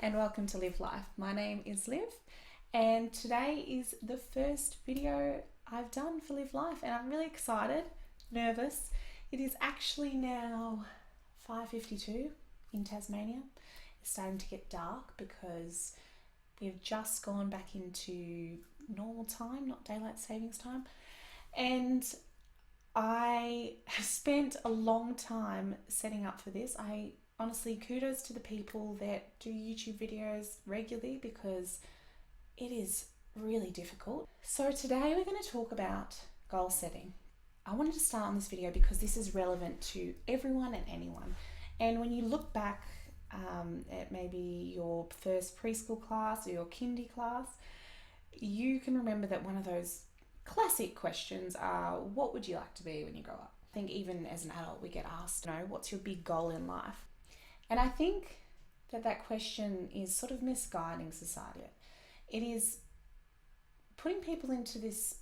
and welcome to Live Life. My name is Liv and today is the first video I've done for Live Life and I'm really excited, nervous. It is actually now 5:52 in Tasmania. It's starting to get dark because we've just gone back into normal time, not daylight savings time. And I have spent a long time setting up for this. Honestly, kudos to the people that do YouTube videos regularly because it is really difficult. So today we're going to talk about goal setting. I wanted to start on this video because this is relevant to everyone and anyone. And when you look back at maybe your first preschool class or your kindy class, you can remember that one of those classic questions are, what would you like to be when you grow up? I think even as an adult we get asked, what's your big goal in life? And I think that question is sort of misguiding society. It is putting people into this,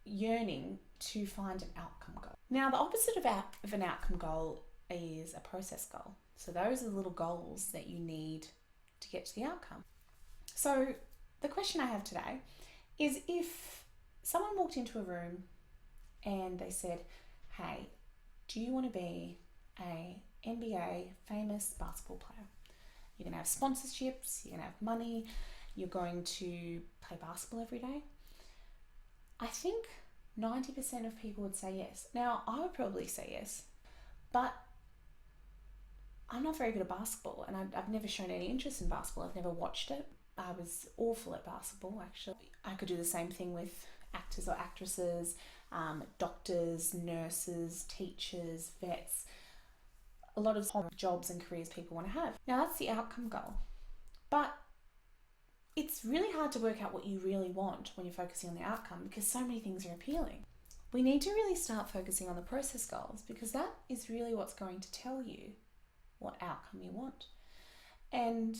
yearning to find an outcome goal. Now, the opposite of an outcome goal is a process goal. So those are the little goals that you need to get to the outcome. So the question I have today is, if someone walked into a room and they said, hey, do you want to be a NBA famous basketball player? You're going to have sponsorships, you're going to have money, you're going to play basketball every day. I think 90% of people would say yes. Now, I would probably say yes, but I'm not very good at basketball and I've never shown any interest in basketball. I've never watched it. I was awful at basketball, actually. I could do the same thing with actors or actresses, doctors, nurses, teachers, vets, a lot of jobs and careers people want to have. Now, that's the outcome goal. But it's really hard to work out what you really want when you're focusing on the outcome because so many things are appealing. We need to really start focusing on the process goals because that is really what's going to tell you what outcome you want. And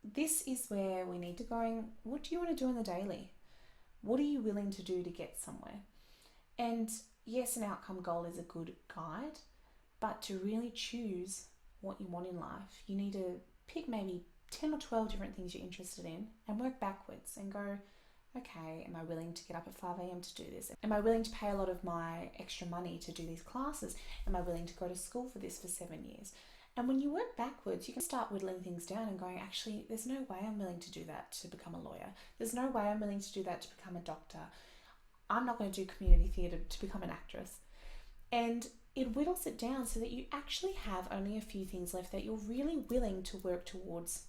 this is where we need to go, what do you want to do in the daily? What are you willing to do to get somewhere? And yes, an outcome goal is a good guide, but to really choose what you want in life, you need to pick maybe 10 or 12 different things you're interested in and work backwards and go, okay, am I willing to get up at 5 a.m. to do this? Am I willing to pay a lot of my extra money to do these classes? Am I willing to go to school for this for 7 years? And when you work backwards, you can start whittling things down and going, actually, there's no way I'm willing to do that to become a lawyer. There's no way I'm willing to do that to become a doctor. I'm not going to do community theatre to become an actress. And it whittles it down so that you actually have only a few things left that you're really willing to work towards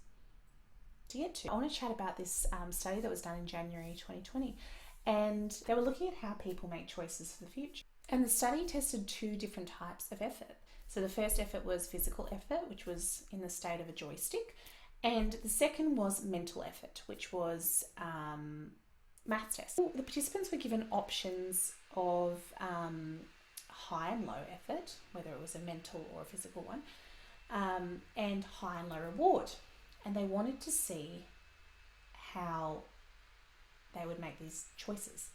to get to. I want to chat about this study that was done in January 2020. And they were looking at how people make choices for the future. And the study tested two different types of effort. So the first effort was physical effort, which was in the state of a joystick. And the second was mental effort, which was maths test. The participants were given options of high and low effort, whether it was a mental or a physical one, and high and low reward. And they wanted to see how they would make these choices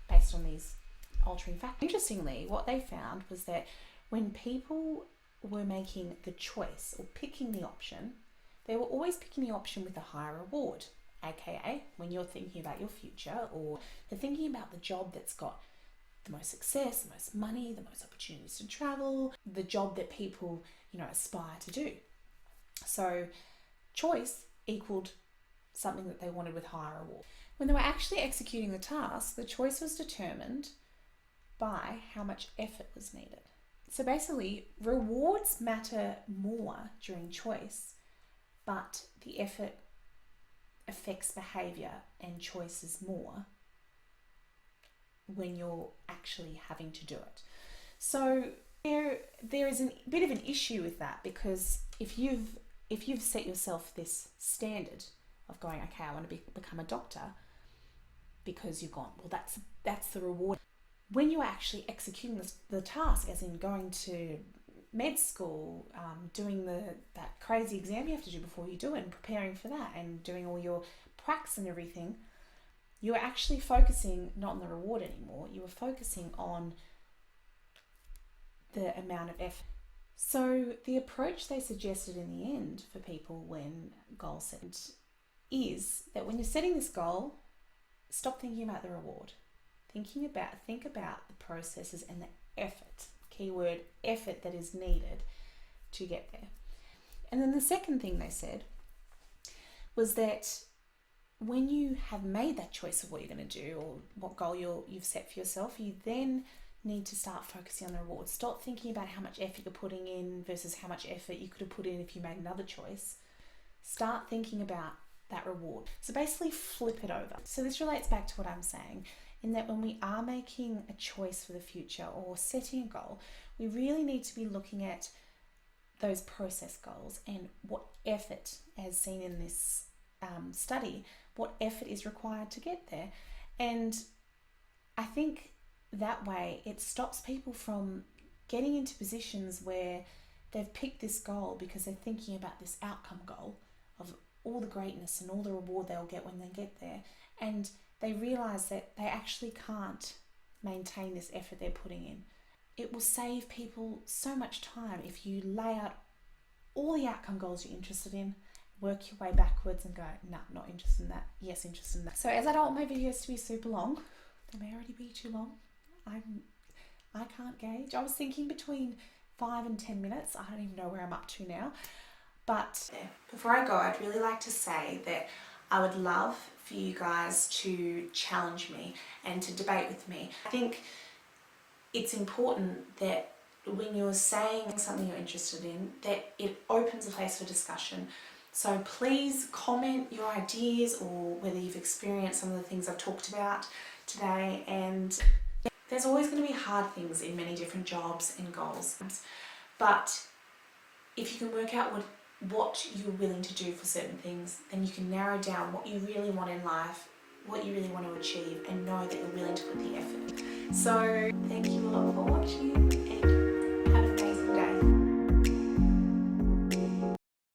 based on these altering factors. Interestingly, what they found was that when people were making the choice or picking the option, they were always picking the option with a higher reward, aka when you're thinking about your future or they're thinking about the job that's got the most success, the most money, the most opportunities to travel, the job that people, aspire to do. So choice equaled something that they wanted with higher reward. When they were actually executing the task, the choice was determined by how much effort was needed. So basically, rewards matter more during choice, but the effort affects behaviour and choices more when you're actually having to do it. So there is a bit of an issue with that because if you've set yourself this standard of going, okay, I want to become a doctor because you've gone, well, that's the reward. When you're actually executing the task, as in going to med school, doing that crazy exam you have to do before you do it and preparing for that and doing all your pracs and everything, you are actually focusing not on the reward anymore. You are focusing on the amount of effort. So the approach they suggested in the end for people when goal setting is that when you're setting this goal, stop thinking about the reward. Think about the processes and the effort, keyword effort, that is needed to get there. And then the second thing they said was that when you have made that choice of what you're going to do or what goal you've set for yourself, you then need to start focusing on the reward. Stop thinking about how much effort you're putting in versus how much effort you could have put in if you made another choice. Start thinking about that reward. So basically flip it over. So this relates back to what I'm saying, in that when we are making a choice for the future or setting a goal, we really need to be looking at those process goals and what effort, as seen in this study, what effort is required to get there. And I think that way it stops people from getting into positions where they've picked this goal because they're thinking about this outcome goal of all the greatness and all the reward they'll get when they get there, and they realize that they actually can't maintain this effort they're putting in. It will save people so much time if you lay out all the outcome goals you're interested in, work your way backwards and go, nah, not interested in that, yes, interested in that. So as I don't want my videos to be super long, they may already be too long. I can't gauge. I was thinking between 5 and 10 minutes. I don't even know where I'm up to now. But before I go, I'd really like to say that I would love for you guys to challenge me and to debate with me. I think it's important that when you're saying something you're interested in, that it opens a place for discussion. So please comment your ideas or whether you've experienced some of the things I've talked about today. And there's always going to be hard things in many different jobs and goals. But if you can work out what you're willing to do for certain things, then you can narrow down what you really want in life, what you really want to achieve, and know that you're willing to put the effort in. So thank you a lot for watching, and